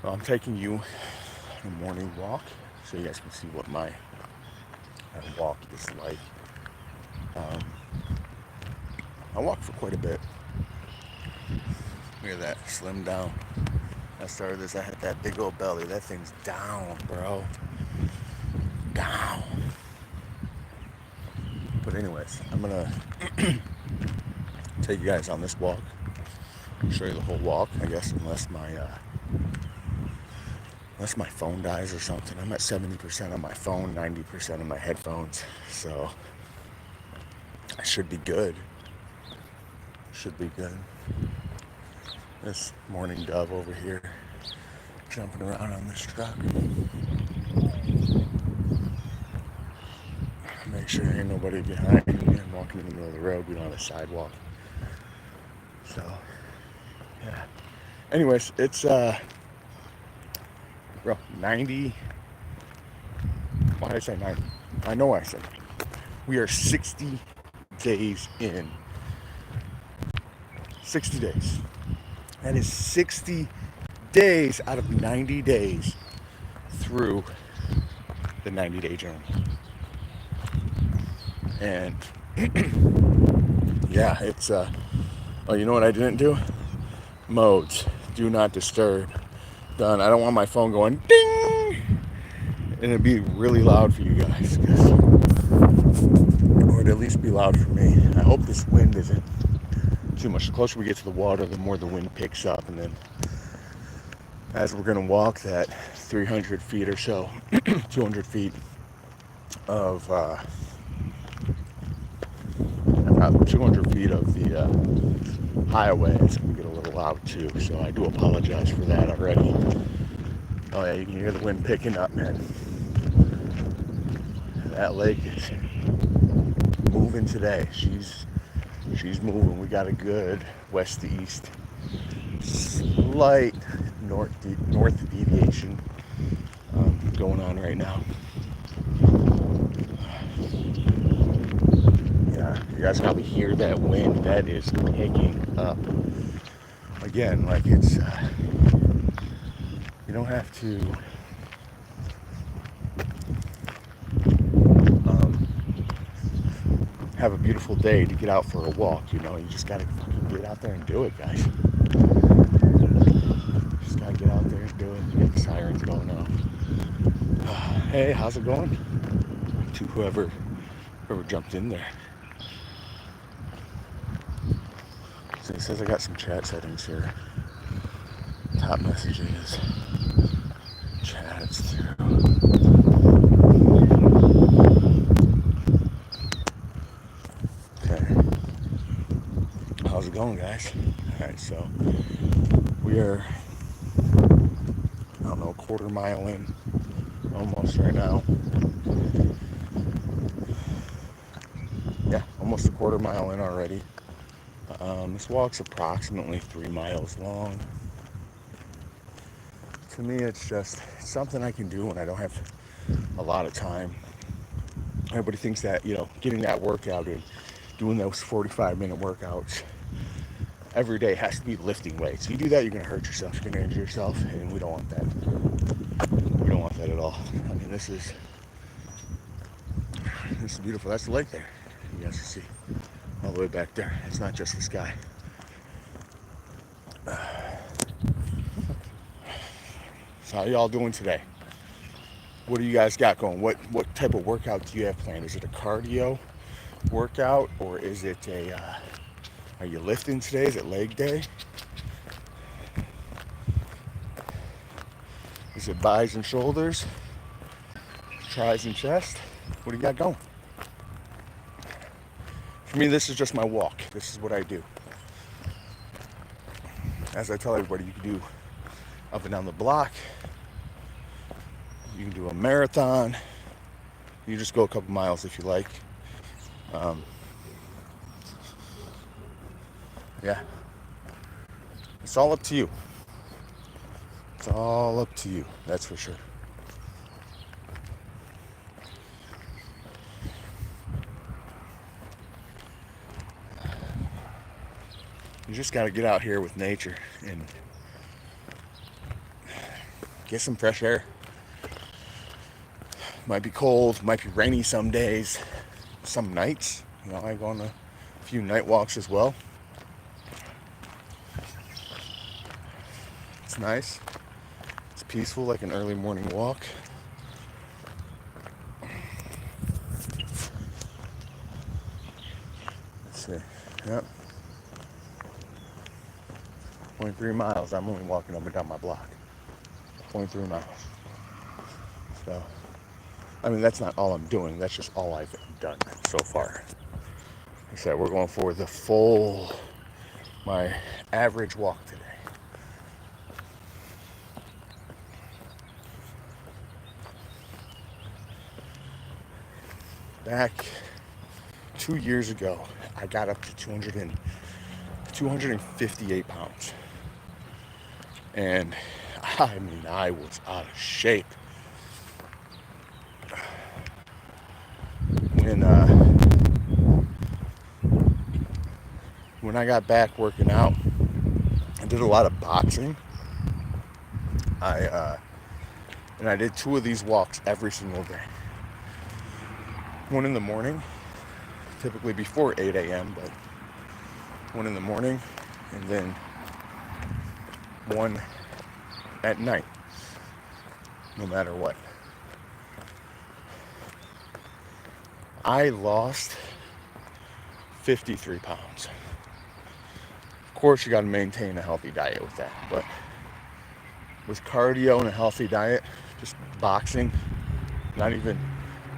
I'm taking you on a morning walk so you guys can see what my walk is like. Um, I walk for quite a bit. Look at that, slim down. I started this, I had that big old belly. That thing's down, bro. Down. But anyways, I'm gonna take you guys on this walk. Show you the whole walk, I guess, unless my phone dies or something. I'm at 70% on my phone, 90% on my headphones. So I should be good. Should be good. This morning dove over here jumping around on this truck. Make sure there ain't nobody behind me. I'm walking in the middle of the road. We don't have a sidewalk. So, yeah. Anyways, it's, bro, 90. Why did I say 90? I know I said. We are 60 days in. 60 days. That is 60 days out of 90 days through the 90-day journey. And yeah, it's oh, you know what I didn't do? Modes. Do not disturb. Done. I don't want my phone going ding, and it'd be really loud for you guys, or it'd at least be loud for me. I hope this wind isn't too much. The closer we get to the water, the more the wind picks up, and then as we're gonna walk that 300 feet or so, 200 feet of 200 feet of the highway, it's gonna get a little loud too. So I do apologize for that already. Oh yeah, you can hear the wind picking up, man. That lake is moving today. She's moving. We got a good west to east, slight north deviation going on right now. Yeah, you guys probably hear that wind. That is picking up. Again, like it's you don't have to have a beautiful day to get out for a walk. You know, you just gotta fucking get out there and do it, guys. Just gotta get out there and do it. Get the sirens going off. Hey, how's it going? To whoever jumped in there. So it says I got some chat settings here. Top messages, chats through. Okay. How's it going, guys? Alright, so we are, I don't know, a quarter mile in almost right now. Yeah, almost a quarter mile in already. This walk's approximately 3 miles long. To me, it's something I can do when I don't have a lot of time. Everybody thinks that, you know, getting that workout in, doing those 45-minute workouts every day has to be lifting weights. If you do that, you're going to hurt yourself, you're going to injure yourself, and we don't want that. We don't want that at all. I mean, this is beautiful. That's the lake there. You guys can see all the way back there. It's not just the sky. So how y'all doing today? What do you guys got going? What type of workout do you have planned? Is it a cardio workout, or is it are you lifting today? Is it leg day? Is it buys and shoulders? Tries and chest? What do you got going? For me, this is just my walk. This is what I do. As I tell everybody, you can do up and down the block. You can do a marathon. You just go a couple miles if you like. Yeah. It's all up to you. It's all up to you. That's for sure. You just got to get out here with nature and get some fresh air. Might be cold, might be rainy some days, some nights. You know, I go on a few night walks as well. It's nice. It's peaceful, like an early morning walk. Let's see. Yep. 0.3 miles. I'm only walking up and down my block. 0.3 miles. So, I mean, that's not all I'm doing. That's just all I've done so far. Like I said, we're going for the full, my average walk today. Back 2 years ago, I got up to 258 pounds. And I mean, I was out of shape. When I got back working out, I did a lot of boxing. And I did 2 of these walks every single day. One in the morning, typically before 8 a.m., but one in the morning, and then one at night, no matter what. I lost 53 pounds. Of course, you got to maintain a healthy diet with that, but with cardio and a healthy diet, just boxing, not even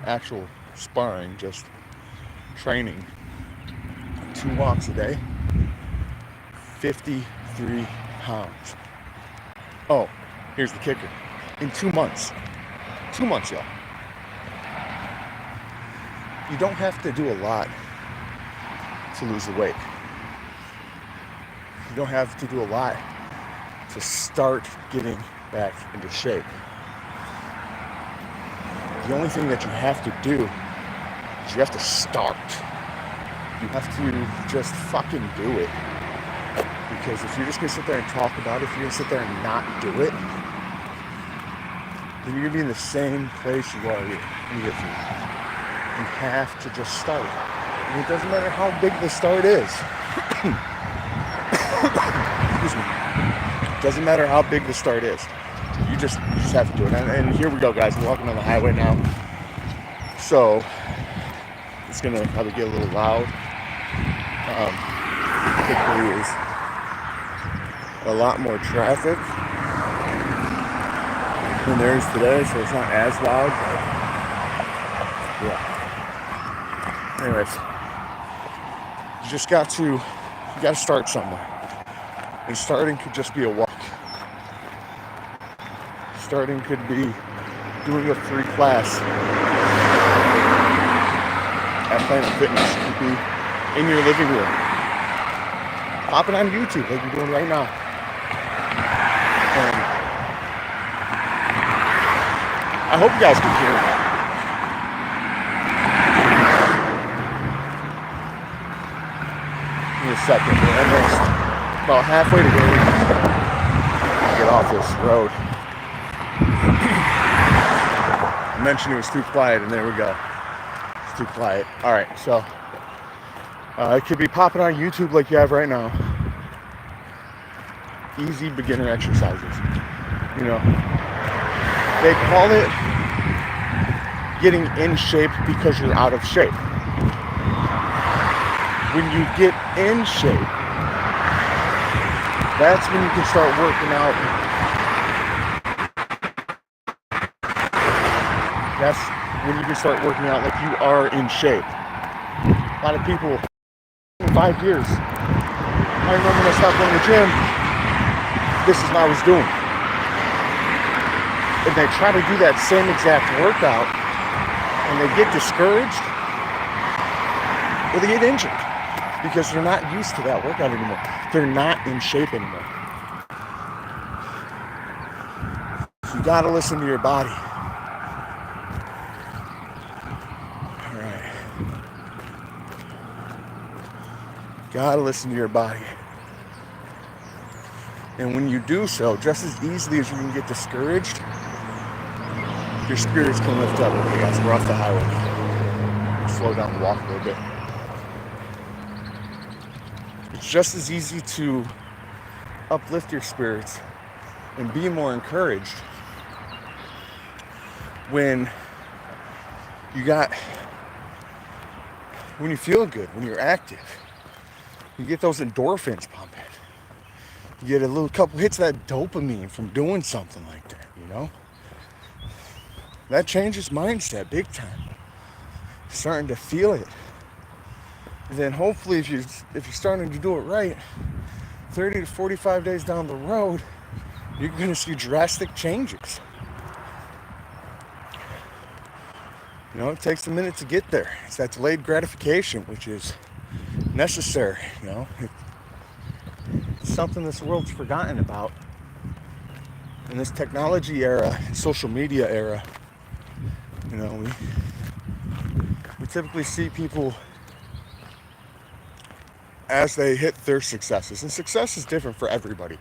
actual sparring, just training, 2 walks a day, 53 pounds. Oh, here's the kicker. In 2 months. 2 months, y'all. You don't have to do a lot to lose the weight. You don't have to do a lot to start getting back into shape. The only thing that you have to do is you have to start. You have to just fucking do it. Because if you're just gonna sit there and talk about it, if you're gonna sit there and not do it, then you're gonna be in the same place you are immediately. You have to just start. And it doesn't matter how big the start is. Excuse me. It doesn't matter how big the start is. You just have to do it. And here we go, guys. I'm walking on the highway now. So it's gonna probably get a little loud. Typically is a lot more traffic than there is today, so it's not as loud, but yeah. Anyways, you gotta start somewhere. And starting could just be a walk. Starting could be doing a free class at Planet Fitness. It could be in your living room. Pop it on YouTube like you're doing right now. And I hope you guys can hear that. Give me a second. We're almost about halfway to where we get off this road. I mentioned it was too quiet, and there we go. It's too quiet. All right, so it could be popping on YouTube like you have right now. Easy beginner exercises. You know, they call it getting in shape because you're out of shape. When you get in shape, that's when you can start working out. That's when you can start working out like you are in shape. A lot of people, in 5 years, I remember when I stopped going to the gym, this is what I was doing. And they try to do that same exact workout, and they get discouraged, or they get injured, because they're not used to that workout anymore. They're not in shape anymore. You gotta listen to your body. All right. Gotta listen to your body. And when you do so, just as easily as you can get discouraged, your spirits can lift up. Okay, guys, we're off the highway. Slow down and walk a little bit. It's just as easy to uplift your spirits and be more encouraged when when you feel good, when you're active. You get those endorphins pumping. You get a little couple hits of that dopamine from doing something like that, That changes mindset big time. Starting to feel it. And then hopefully if you're starting to do it right, 30 to 45 days down the road, you're gonna see drastic changes. It takes a minute to get there. It's that delayed gratification, which is necessary, It's something this world's forgotten about. In this technology era, social media era, we typically see people as they hit their successes. And success is different for everybody.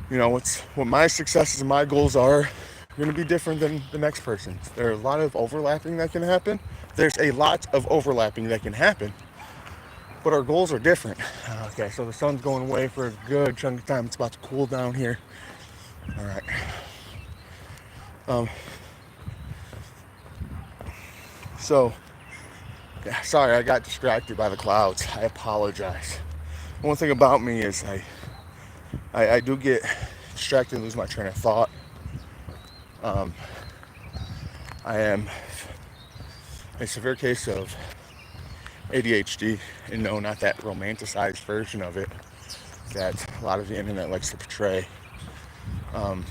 What my successes and my goals are going to be different than the next person's. There are a lot of overlapping that can happen. There's a lot of overlapping that can happen. But our goals are different. Okay, so the sun's going away for a good chunk of time. It's about to cool down here. All right. Sorry, I got distracted by the clouds. I apologize. One thing about me is I do get distracted and lose my train of thought. I am a severe case of ADHD, and no, not that romanticized version of it that a lot of the internet likes to portray. I've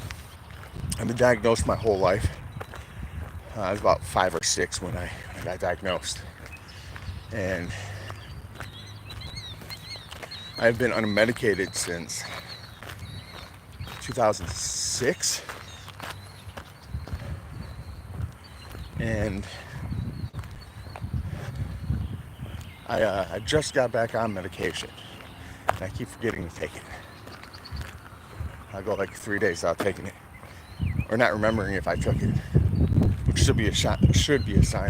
been diagnosed my whole life. I was about 5 or 6 when I got diagnosed. And I've been unmedicated since 2006. And I just got back on medication. And I keep forgetting to take it. I go like 3 days without taking it. Or not remembering if I took it. Which should be a sign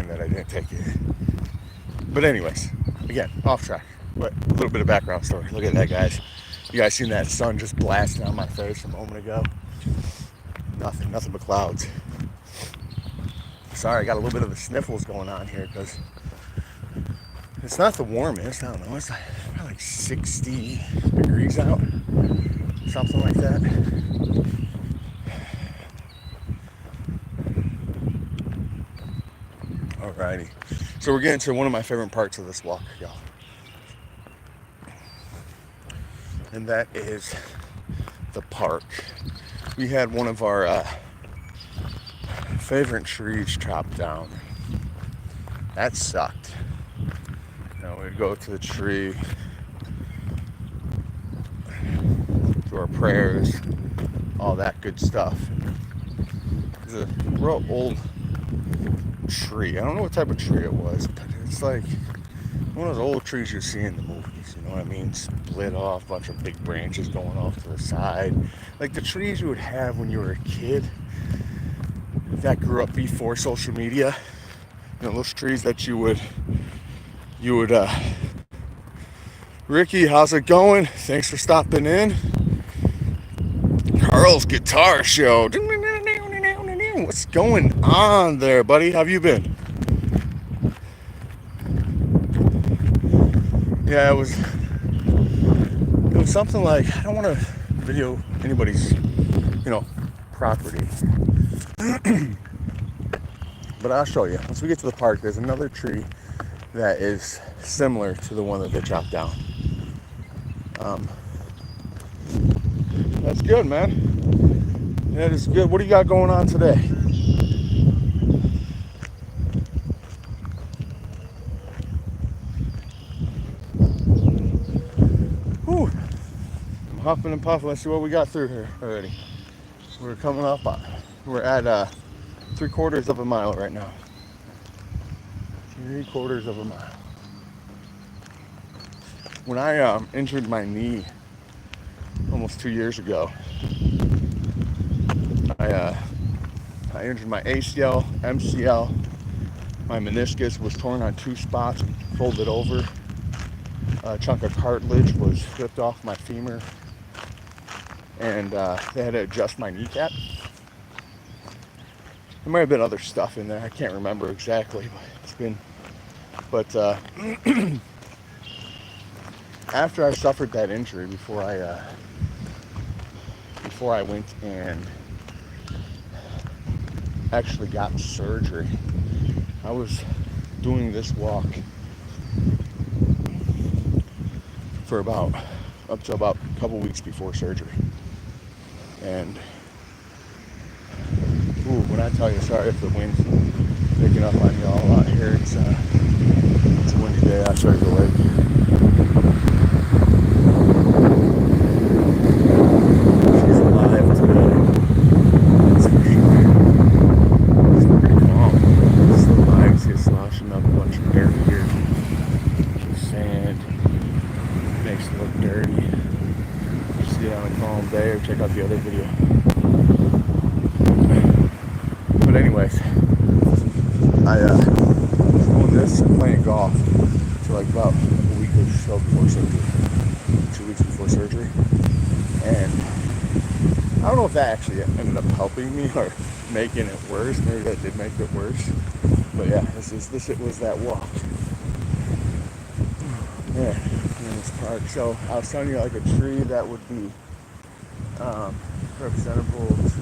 that I didn't take it. But anyways, again, off track. But a little bit of background story. Look at that, guys. You guys seen that sun just blasting on my face a moment ago? Nothing but clouds. Sorry, I got a little bit of the sniffles going on here because it's not the warmest. I don't know. It's like 60 degrees out. Something like that. Alrighty. So we're getting to one of my favorite parts of this walk, y'all. And that is the park. We had one of our favorite trees chopped down. That sucked. We'd go to the tree, do our prayers, all that good stuff. It's a real old tree. I don't know what type of tree it was, but it's like one of those old trees you see in the movies, you know what I mean? Split off, a bunch of big branches going off to the side. Like the trees you would have when you were a kid that grew up before social media. Those trees that you would Ricky, how's it going? Thanks for stopping in. Carl's Guitar Show. What's going on there, buddy? How have you been? Yeah, it was something like, I don't want to video anybody's, property. But I'll show you. Once we get to the park, there's another tree that is similar to the one that they chopped down. That's good, man. That is good. What do you got going on today? Whew. I'm huffing and puffing. Let's see what we got through here already. We're coming up on. We're at 3/4 of a mile right now. 3/4 of a mile. When I injured my knee almost 2 years ago, I injured my ACL, MCL. My meniscus was torn on 2 spots, folded over. A chunk of cartilage was ripped off my femur, and they had to adjust my kneecap. There might have been other stuff in there. I can't remember exactly, but it's been. But after I suffered that injury, before I went and actually got surgery, I was doing this walk for up to about a couple weeks before surgery. And when I tell you, sorry if the wind's picking up on y'all out here, it's a windy day outside the lake. She's alive today. That's for sure. It's pretty calm. Just the lines here sloshing up a bunch of dirt here. Sand makes it look dirty. Just see it on a calm day, or check out the other video. But anyways, I was doing this and playing golf for like about a week or so before surgery. 2 weeks before surgery. And I don't know if that actually ended up helping me or making it worse. Maybe that did make it worse. But yeah, this was that walk. Yeah, in this park. So I was telling you, like, a tree that would be representable to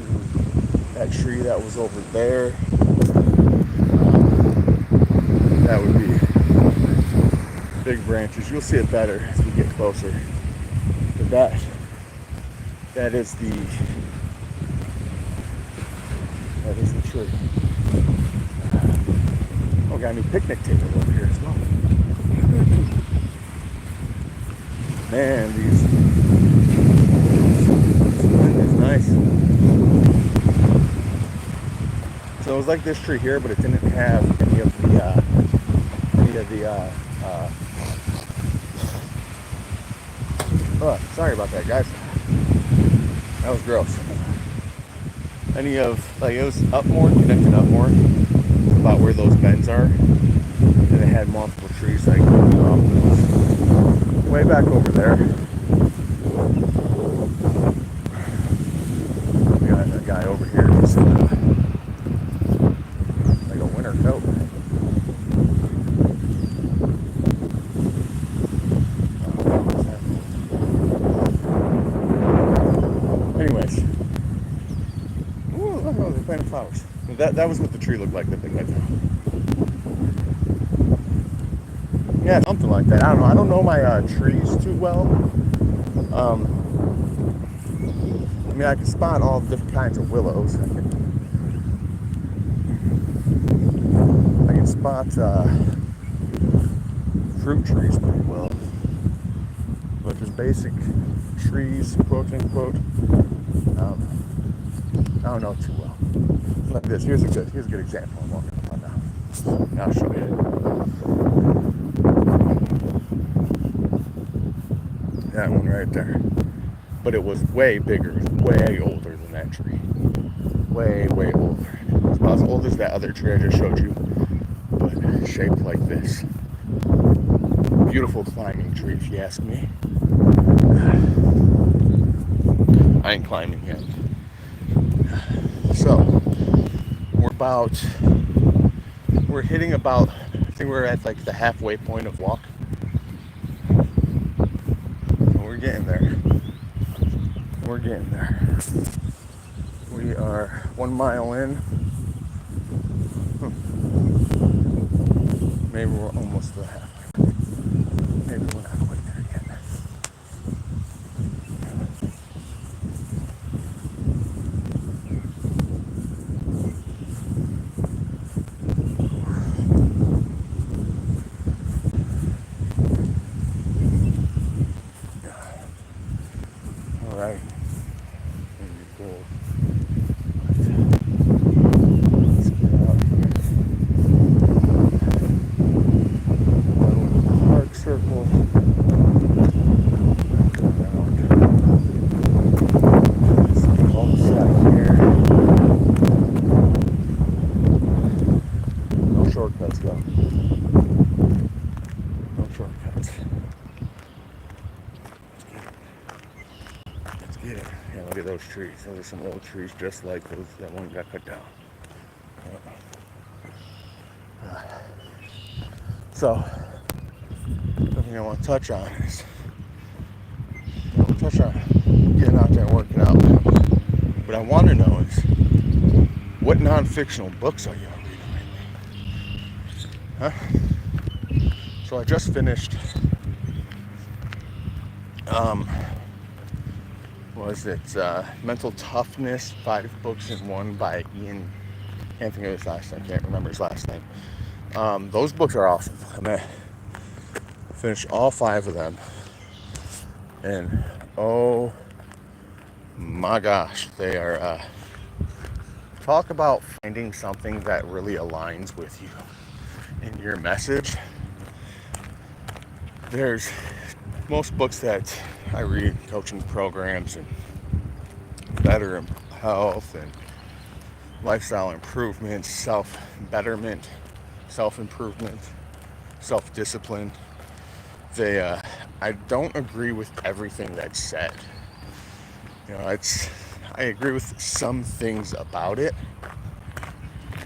that tree that was over there. That would be big branches. You'll see it better as we get closer. But that is the tree. Oh, got a new picnic table over here as well. Man, this wind is nice. So it was like this tree here, but it didn't have any of the oh, sorry about that, guys. That was gross. Any of, like, it was up more, connected up more, about where those bends are, and it had multiple trees like way back over there. We got a guy over here who's like a winter coat. Anyways, ooh, look, they're planting flowers. That was what the tree looked like, the thing right there. Yeah, something like that. I don't know. I don't know my trees too well. I mean, I can spot all different kinds of willows. I can spot fruit trees pretty well. But just basic trees, quote unquote, I don't know too well. Like this. Here's a good example I'm walking up on now. I'll show you. That one right there. But it was way bigger, way older than that tree. Way, way older. It's about as old as that other tree I just showed you, but shaped like this. Beautiful climbing tree, if you ask me. I ain't climbing yet. So, we're hitting about, I think we're at like the halfway point of walk. We're getting there. We're getting there. We are 1 mile in. Maybe we're almost to the halfway. Maybe we're not quite there yet. All right. Let's get it. Yeah, look at those trees. Those are some old trees just like those that one got cut down. So, something I want to touch on is getting out there and working out. What I want to know is, what non-fictional books are you reading lately? Huh? So I just finished, Mental Toughness, 5 books in one by Ian, can't think of his last name, can't remember his last name. Those books are awesome. I'm going to finish all 5 of them. And oh my gosh, they are, talk about finding something that really aligns with you in your message. There's most books that I read, coaching programs and better health and lifestyle improvement, self-betterment, self-improvement, self-discipline. I don't agree with everything that's said. I agree with some things about it.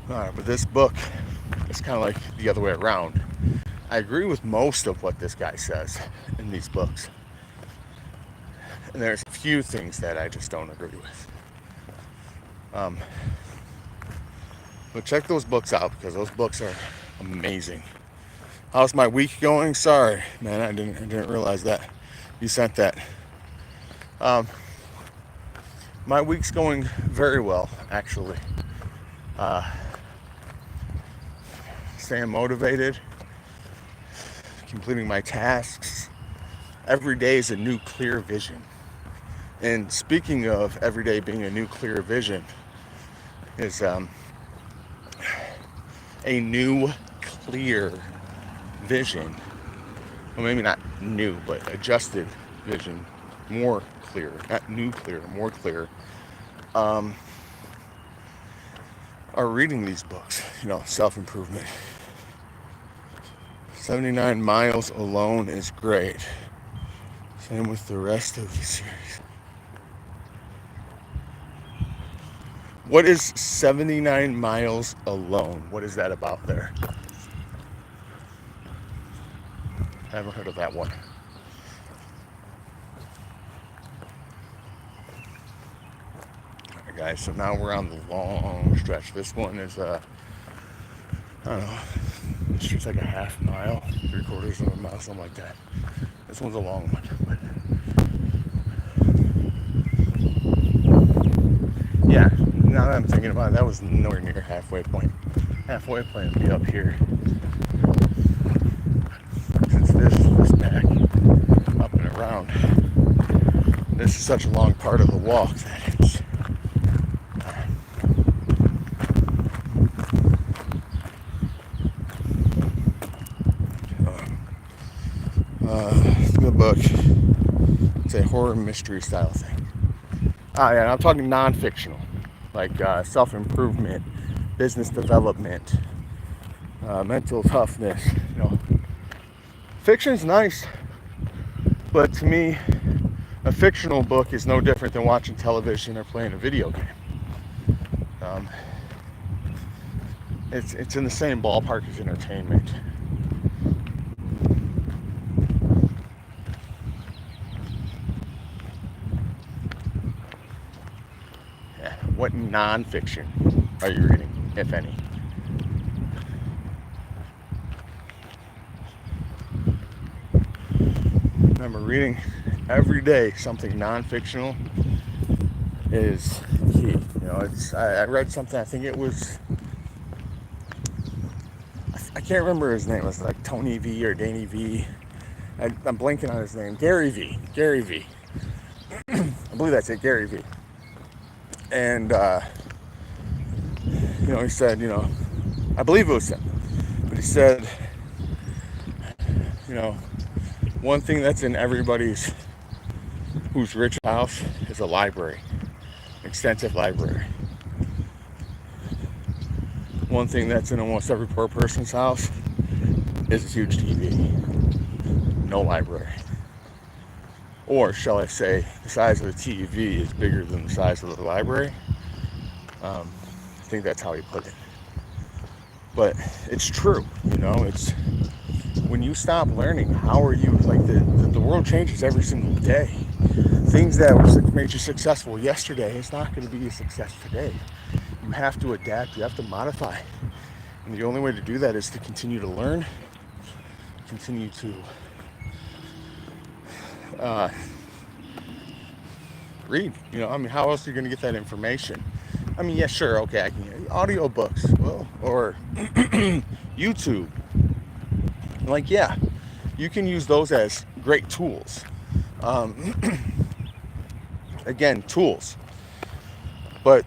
But this book, it's kind of like the other way around. I agree with most of what this guy says in these books. And there's a few things that I just don't agree with. But check those books out, because those books are amazing. How's my week going? Sorry, man, I didn't realize that you sent that. My week's going very well, actually. Staying motivated, completing my tasks. Every day is a new clear vision. And speaking of every day being a new clear vision, is a new clear vision. Well, maybe not new, but adjusted vision, more clear, not new clear, more clear. Are reading these books, self-improvement. 79 Miles Alone is great. Same with the rest of the series. What is 79 Miles Alone? What is that about there? I haven't heard of that one. Alright guys, so now we're on the long stretch. This one is, I don't know, it's like a half mile, 3/4 of a mile, something like that. This one's a long one, but yeah, now that I'm thinking about it, that was nowhere near halfway point. Halfway point would be up here. Since this back up and around, this is such a long part of the walk that it's the book. It's a horror mystery style thing. Yeah, I'm talking non-fictional, like self-improvement, business development, mental toughness. Fiction's nice, but to me, a fictional book is no different than watching television or playing a video game. It's in the same ballpark as entertainment. Yeah. What non-fiction are you reading, if any? Remember, reading every day something non-fictional is key. I read something, I think it was, I can't remember his name. It was like Tony V or Danny V. I'm blanking on his name. Gary V. I believe that's it, Gary V. And, he said, I believe it was him, but he said, one thing that's in everybody's who's rich house is a library, extensive library. One thing that's in almost every poor person's house is a huge TV. no library. Or shall I say, the size of the TV is bigger than the size of the library. I think that's how he put it. But it's true, it's when you stop learning, how are you, like the world changes every single day. Things that made you successful yesterday is not going to be a success today. You have to adapt, you have to modify. And the only way to do that is to continue to learn, continue to read. How else are you going to get that information? Yeah, sure, okay, I can audiobooks, or YouTube. Yeah, you can use those as great tools. Again, tools. But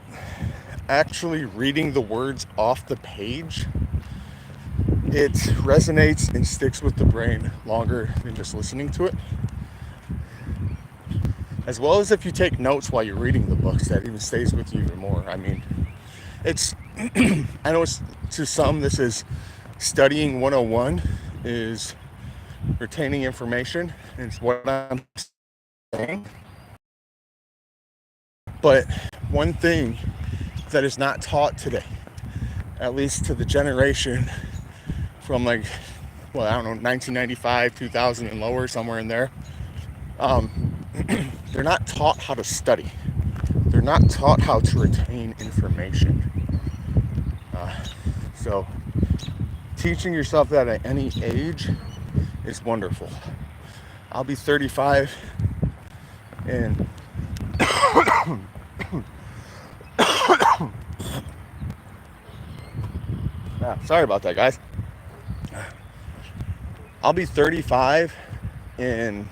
actually reading the words off the page, it resonates and sticks with the brain longer than just listening to it. As well as if you take notes while you're reading the books, that even stays with you even more. It's I know to some this is studying 101, is retaining information, and it's what I'm saying. But one thing that is not taught today, at least to the generation from 1995, 2000 and lower, somewhere in there, they're not taught how to study. They're not taught how to retain information. So teaching yourself that at any age is wonderful. I'll be 35 in sorry about that, guys. I'll be 35 in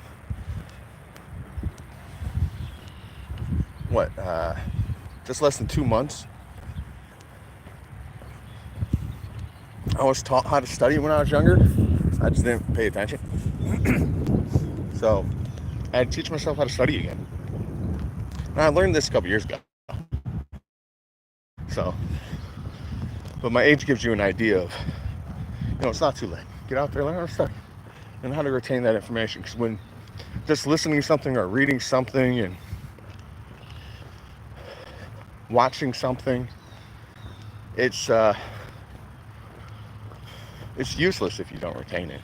just less than 2 months. I was taught how to study when I was younger. I just didn't pay attention. So I had to teach myself how to study again. And I learned this a couple years ago. So, but my age gives you an idea of, it's not too late. Get out there, learn how to study and how to retain that information. Because when just listening to something or reading something and watching something, it's useless if you don't retain it.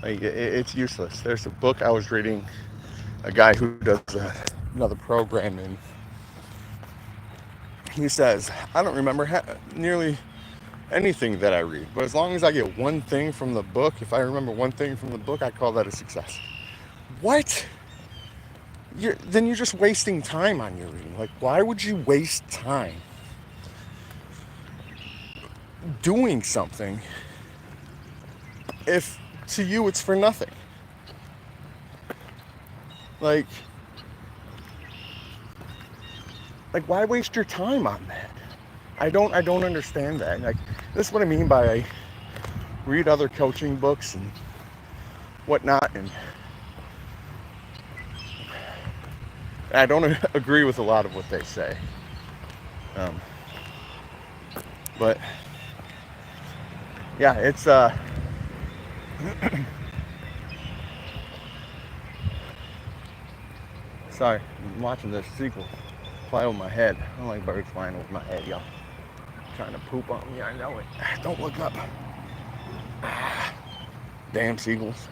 It's useless. There's a book I was reading, a guy who does another program, and he says, I don't remember nearly anything that I read, but as long as I get one thing from the book, if I remember one thing from the book, I call that a success. What? Then you're just wasting time on your reading. Why would you waste time doing something if to you it's for nothing? Why waste your time on that? I don't understand that. This is what I mean by I read other coaching books and whatnot, and I don't agree with a lot of what they say. But yeah, it's sorry, I'm watching this seagull fly over my head. I don't like birds flying over my head, y'all. Trying to poop on me, I know it. Don't look up. Damn seagulls.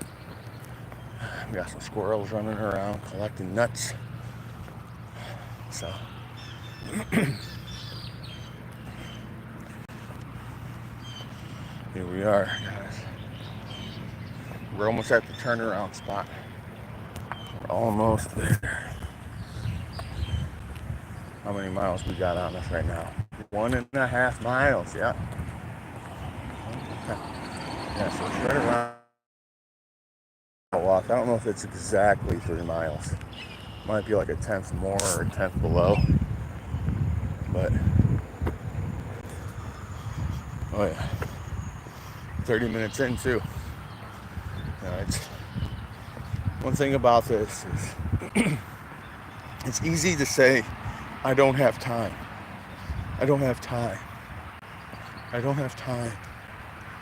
We got some squirrels running around collecting nuts. So here we are, guys. We're almost at the turnaround spot. We're almost there. How many miles we got on us right now? 1.5 miles, yeah. Yeah, so it's right around a walk. I don't know if it's exactly 3 miles. Might be like a tenth more or a tenth below. But, oh yeah. 30 minutes in too. It's one thing about this is it's easy to say, I don't have time. I don't have time. I don't have time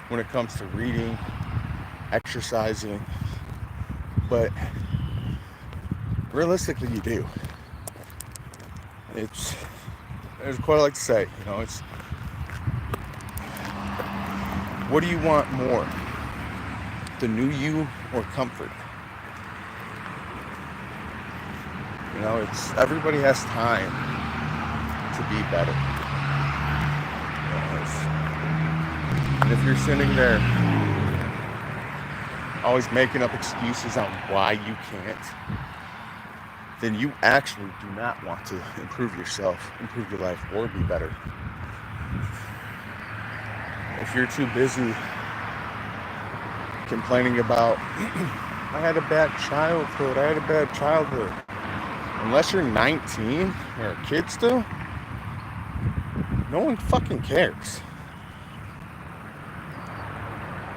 when it comes to reading, exercising, but realistically you do. It's what I like to say, it's what do you want more? The new you or comfort? It's everybody has time to be better. And if you're sitting there always making up excuses on why you can't, then you actually do not want to improve yourself, improve your life, or be better. If you're too busy complaining about, I had a bad childhood, unless you're 19 or a kid still, no one fucking cares.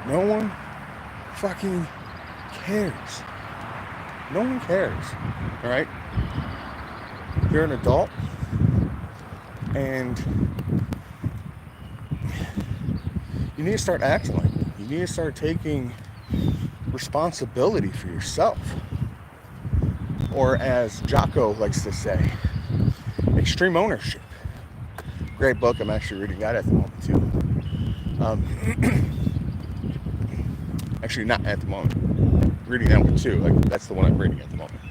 No one fucking cares. No one cares. All right? You're an adult, and you need to start acting like it. You need to start taking responsibility for yourself. Or as Jocko likes to say, extreme ownership. Great book. I'm actually reading that at the moment too. Actually, not at the moment. Reading that one too. That's the one I'm reading at the moment.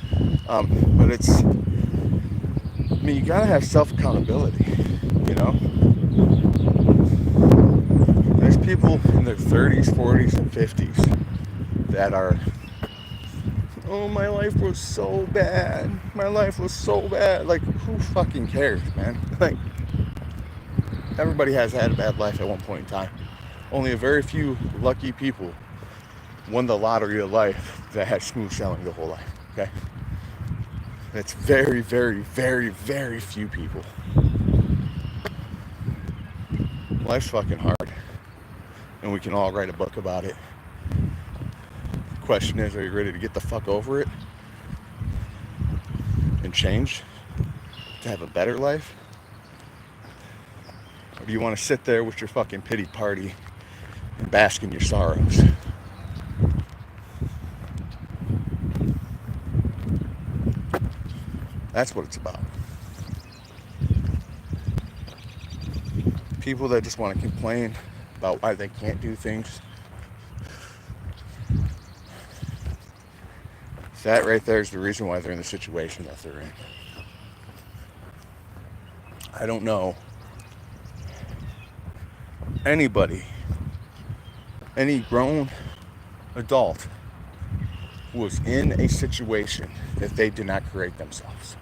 But you gotta have self-accountability. There's people in their 30s, 40s, and 50s that are, oh, my life was so bad. Like, who fucking cares, man? Like, everybody has had a bad life at one point in time. Only a very few lucky people won the lottery of life that had smooth sailing the whole life, okay? It's very, very, very, very few people. Life's fucking hard, and we can all write a book about it. The question is, are you ready to get the fuck over it and change to have a better life? Or do you want to sit there with your fucking pity party and bask in your sorrows? That's what it's about. People that just want to complain about why they can't do things. That right there is the reason why they're in the situation that they're in. I don't know anybody, any grown adult who was in a situation that they did not create themselves.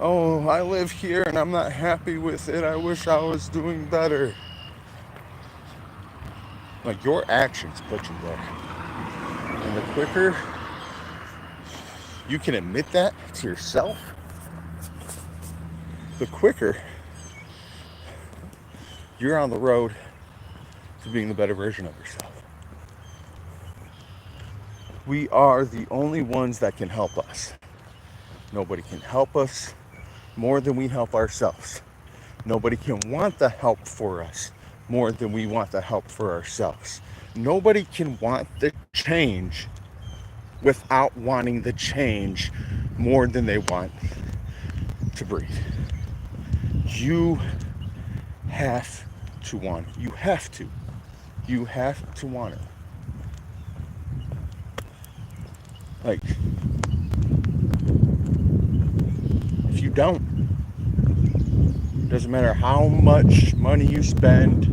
Oh, I live here and I'm not happy with it. I wish I was doing better. Like, your actions put you there. And the quicker you can admit that to yourself, the quicker you're on the road to being the better version of yourself. We are the only ones that can help us. Nobody can help us more than we help ourselves. Nobody can want the help for us more than we want the help for ourselves. Nobody can want the change without wanting the change more than they want to breathe. You have to want it. You have to. You have to want it. Like, if you don't, doesn't matter how much money you spend,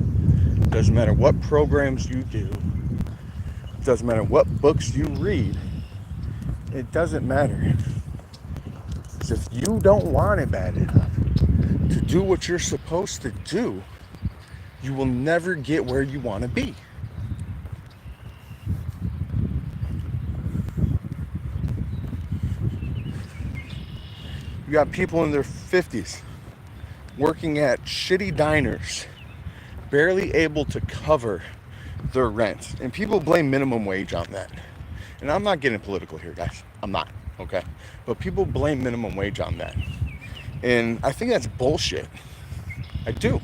doesn't matter what programs you do, doesn't matter what books you read, it doesn't matter. Because if you don't want it bad enough to do what you're supposed to do, you will never get where you want to be. You got people in their 50s working at shitty diners, barely able to cover their rent. And people blame minimum wage on that. And I'm not getting political here, guys. I'm not, okay? But people blame minimum wage on that. And I think that's bullshit. I do.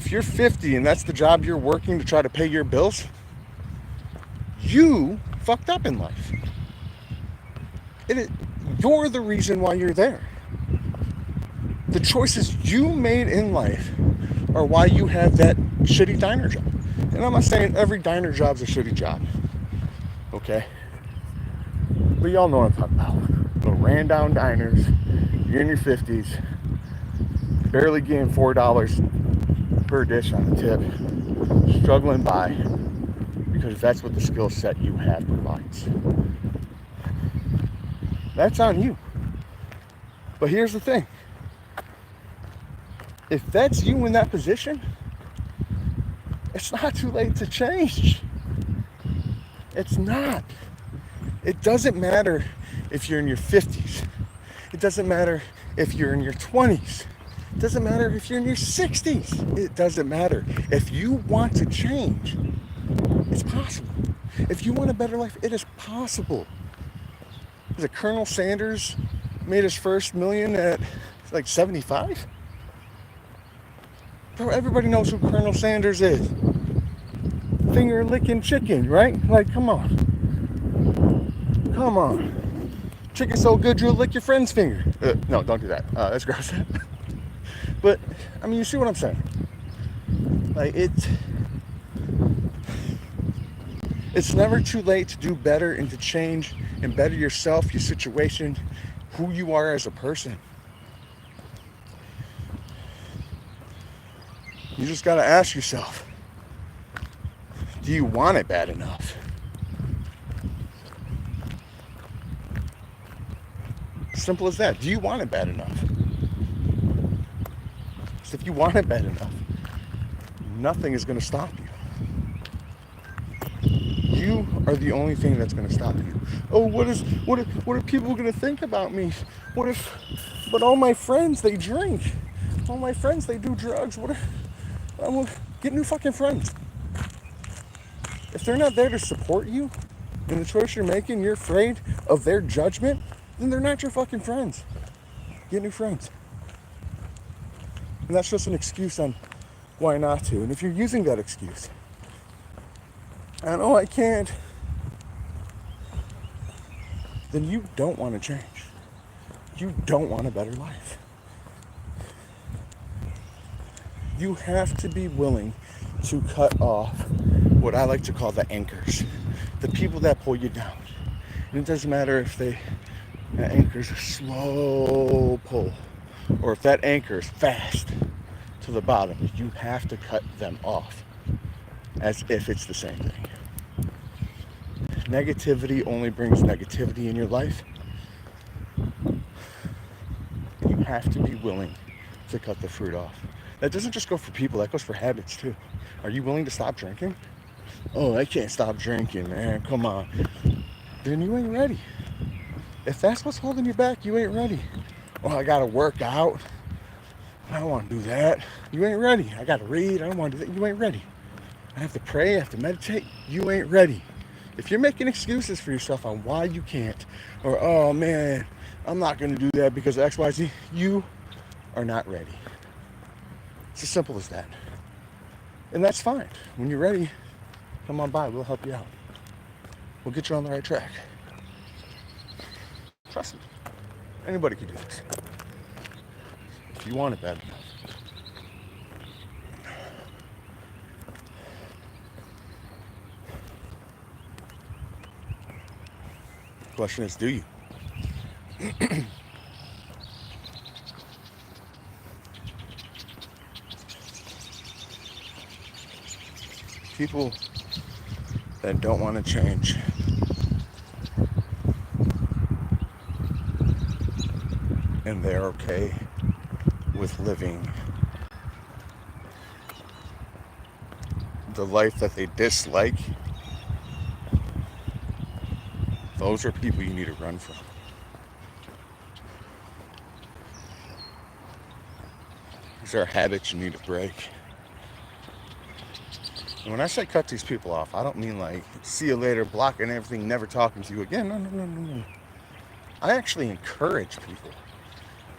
If you're 50 and that's the job you're working to try to pay your bills, you fucked up in life. You're the reason why you're there. The choices you made in life are why you have that shitty diner job. And I'm not saying every diner job's a shitty job, okay? But y'all know what I'm talking about. The ran down diners, you're in your 50s, barely getting $4 per dish on a tip, struggling by because that's what the skill set you have provides. That's on you. But here's the thing. If that's you in that position, it's not too late to change. It's not. It doesn't matter if you're in your 50s. It doesn't matter if you're in your 20s. It doesn't matter if you're in your 60s. It doesn't matter. If you want to change, it's possible. If you want a better life, it is possible. Is it Colonel Sanders made his first million at like 75? Bro, everybody knows who Colonel Sanders is. Finger licking chicken, right? Like, come on. Come on. Chicken so good you'll lick your friend's finger. No, don't do that. That's gross. But, I mean, you see what I'm saying? Like, it's never too late to do better and to change and better yourself, your situation, who you are as a person. You just gotta ask yourself, do you want it bad enough? Simple as that. Do you want it bad enough? So if you want it bad enough, nothing is gonna stop you. You are the only thing that's going to stop you. Oh, what are people going to think about me? But all my friends, they drink. All my friends, they do drugs. I'm gonna get new fucking friends. If they're not there to support you in the choice you're making, you're afraid of their judgment, then they're not your fucking friends. Get new friends. And that's just an excuse on why not to. And if you're using that excuse, and oh, I can't, then you don't want to change. You don't want a better life. You have to be willing to cut off what I like to call the anchors, the people that pull you down. And it doesn't matter if that anchor's a slow pull or if that anchor is fast to the bottom. You have to cut them off as if it's the same thing. Negativity only brings negativity in your life. You have to be willing to cut the fruit off. That doesn't just go for people, that goes for habits too. Are you willing to stop drinking? Oh, I can't stop drinking, man, come on. Then you ain't ready. If that's what's holding you back, you ain't ready. Oh, I gotta work out. I don't want to do that. You ain't ready. I gotta read. I don't want to do that. You ain't ready. I have to pray. I have to meditate. You ain't ready. If you're making excuses for yourself on why you can't, or oh man, I'm not going to do that because of X, Y, Z, you are not ready. It's as simple as that. And that's fine. When you're ready, come on by. We'll help you out. We'll get you on the right track. Trust me. Anybody can do this. If you want it bad enough. The question is, do you? People that don't want to change and they're okay with living the life that they dislike, those are people you need to run from. These are habits you need to break. And when I say cut these people off, I don't mean like see you later, blocking everything, never talking to you again. No. I actually encourage people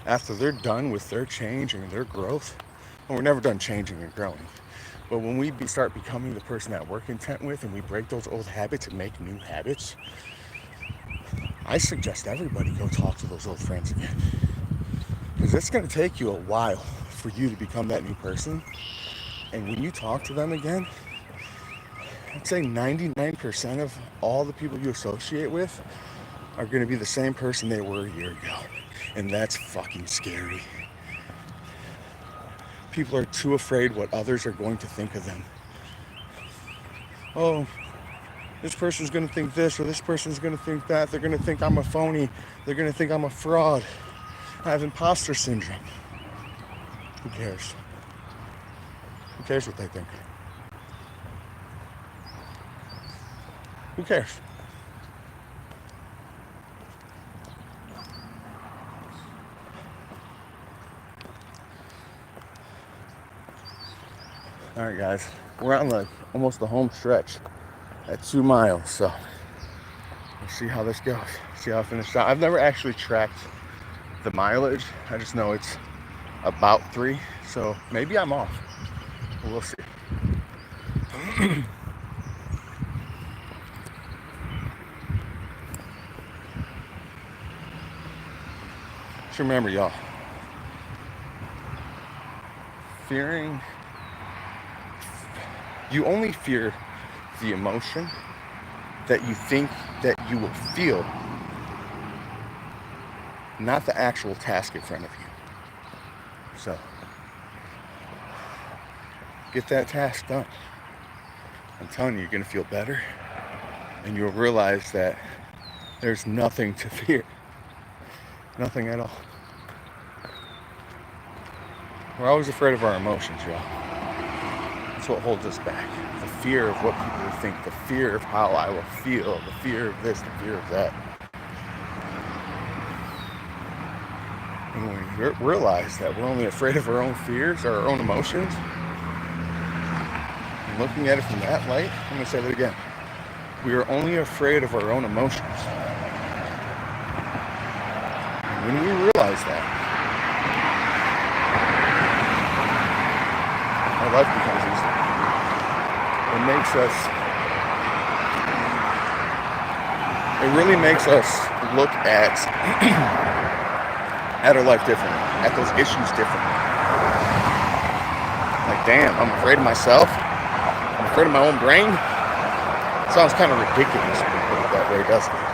after they're done with their change and their growth And we're never done changing and growing. But when we start becoming the person that we're content with and we break those old habits and make new habits, I suggest everybody go talk to those old friends again. Because it's going to take you a while for you to become that new person. And when you talk to them again, I'd say 99% of all the people you associate with are going to be the same person they were a year ago. And that's fucking scary. People are too afraid what others are going to think of them. Oh, this person's going to think this or this person's going to think that. They're going to think I'm a phony. They're going to think I'm a fraud. I have imposter syndrome. Who cares? Who cares what they think? Who cares? All right, guys. We're on almost the home stretch at 2 miles. So we'll see how this goes. See how I finish out. I've never actually tracked the mileage. I just know it's about 3. So maybe I'm off. We'll see. Just remember, y'all, you only fear the emotion that you think that you will feel, not the actual task in front of you. So, get that task done. I'm telling you, you're going to feel better, and you'll realize that there's nothing to fear. Nothing at all. We're always afraid of our emotions, y'all. That's what holds us back. The fear of what people will think, the fear of how I will feel, the fear of this, the fear of that. And when we realize that we're only afraid of our own fears or our own emotions, and looking at it from that light, I'm going to say that again. We are only afraid of our own emotions. And when we realize that, our life becomes easier. It really makes us look at our life differently, at those issues differently. Like, damn, I'm afraid of myself. I'm afraid of my own brain. It sounds kind of ridiculous when you put it that way, doesn't it?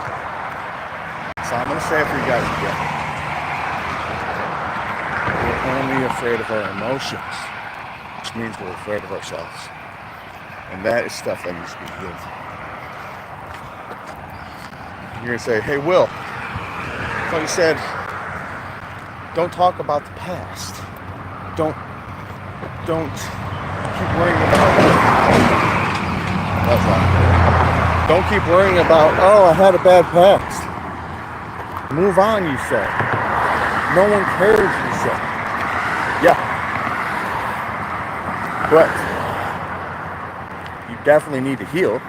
So I'm going to say it for you guys again. We're only afraid of our emotions, which means we're afraid of ourselves. And that is stuff that needs to be healed. You're going to say, hey, Will, I thought you said, don't talk about the past. Don't keep worrying about that's not. Don't keep worrying about, oh, I had a bad past. Move on, you say. No one cares, you say. Yeah. But you definitely need to heal.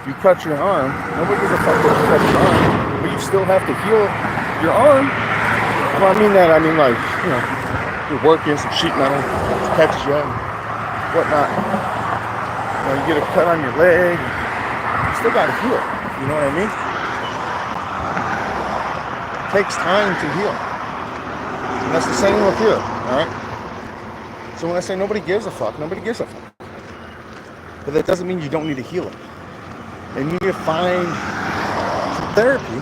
You cut your arm, nobody gives a fuck that you cut your arm, but you still have to heal your arm. Well, I mean like, you know, you're working some sheet metal, catches you and whatnot. You know, you get a cut on your leg, you still gotta heal. You know what I mean? It takes time to heal. And that's the same with you, alright? So when I say nobody gives a fuck, nobody gives a fuck. But that doesn't mean you don't need to heal it. And you need to find therapy,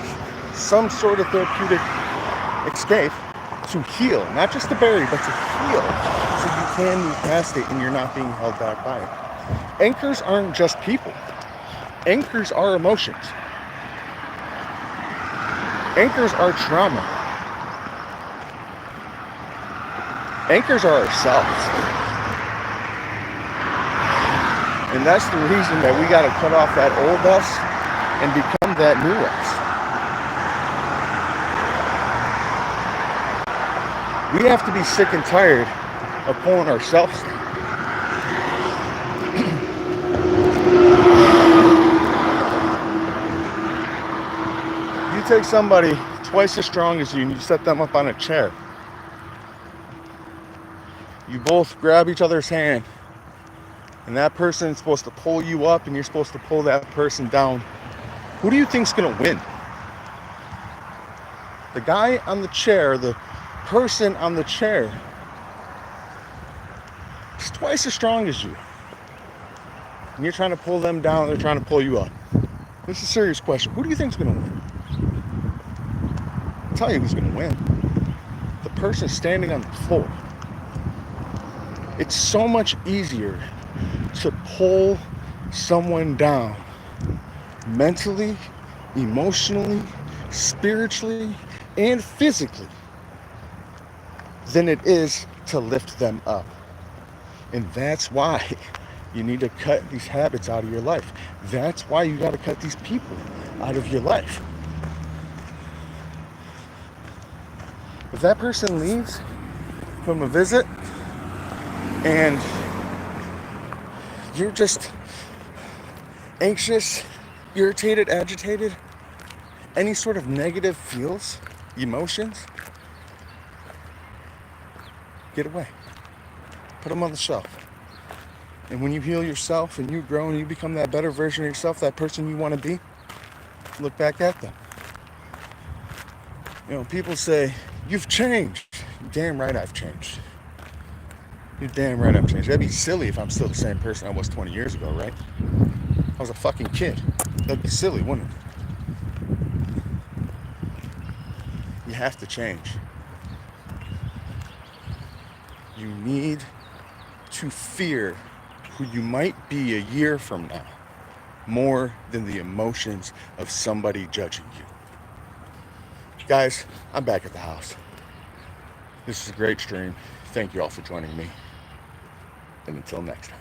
some sort of therapeutic escape to heal, not just to bury, but to heal, so you can move past it and you're not being held back by it. Anchors aren't just people. Anchors are emotions. Anchors are trauma. Anchors are ourselves. And that's the reason that we got to cut off that old us and become that new us. We have to be sick and tired of pulling ourselves down. You take somebody twice as strong as you and you set them up on a chair. You both grab each other's hand, and that person is supposed to pull you up, and you're supposed to pull that person down. Who do you think's gonna win? The guy on the chair, the person on the chair, is twice as strong as you. And you're trying to pull them down, they're trying to pull you up. This is a serious question. Who do you think's gonna win? I'll tell you who's gonna win. The person standing on the floor. It's so much easier to pull someone down mentally, emotionally, spiritually, and physically than it is to lift them up. And that's why you need to cut these habits out of your life. That's why you got to cut these people out of your life. If that person leaves from a visit and you're just anxious, irritated, agitated, any sort of negative feels, emotions, get away. Put them on the shelf. And when you heal yourself and you grow and you become that better version of yourself, that person you want to be, look back at them. You know, people say, you've changed. You're damn right I've changed. You're damn right I've changed. That'd be silly if I'm still the same person I was 20 years ago, right? I was a fucking kid. That'd be silly, wouldn't it? You have to change. You need to fear who you might be a year from now more than the emotions of somebody judging you. Guys, I'm back at the house. This is a great stream. Thank you all for joining me. And until next time.